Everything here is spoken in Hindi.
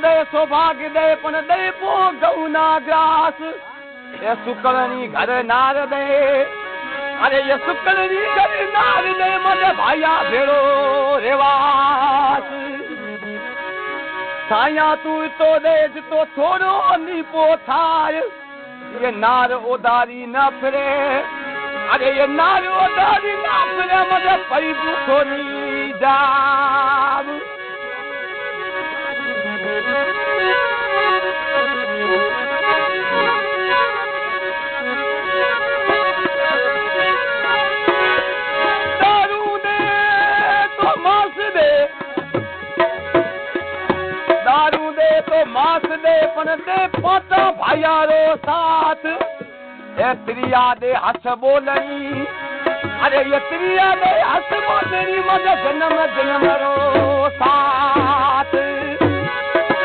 दे सौभाग्य दे पण दे पो गौना ग्रास ये सुकलनी घर नार दे अरे ये सुकलनी घर नार दे मने भाया भेड़ो रेवास साया तू तो दे तो थोड़ो नीपो थाय ये नार उदारी न फिरे अरे ये नार उदारी न फिरे मने परी भूखोनी जाव दारू दे तो मास दे पण दे पोता भायारो साथ ए त्रिया दे हस बोलनी अरे ये त्रिया दे हस बोलनी मद जन्म जन्म रो साथ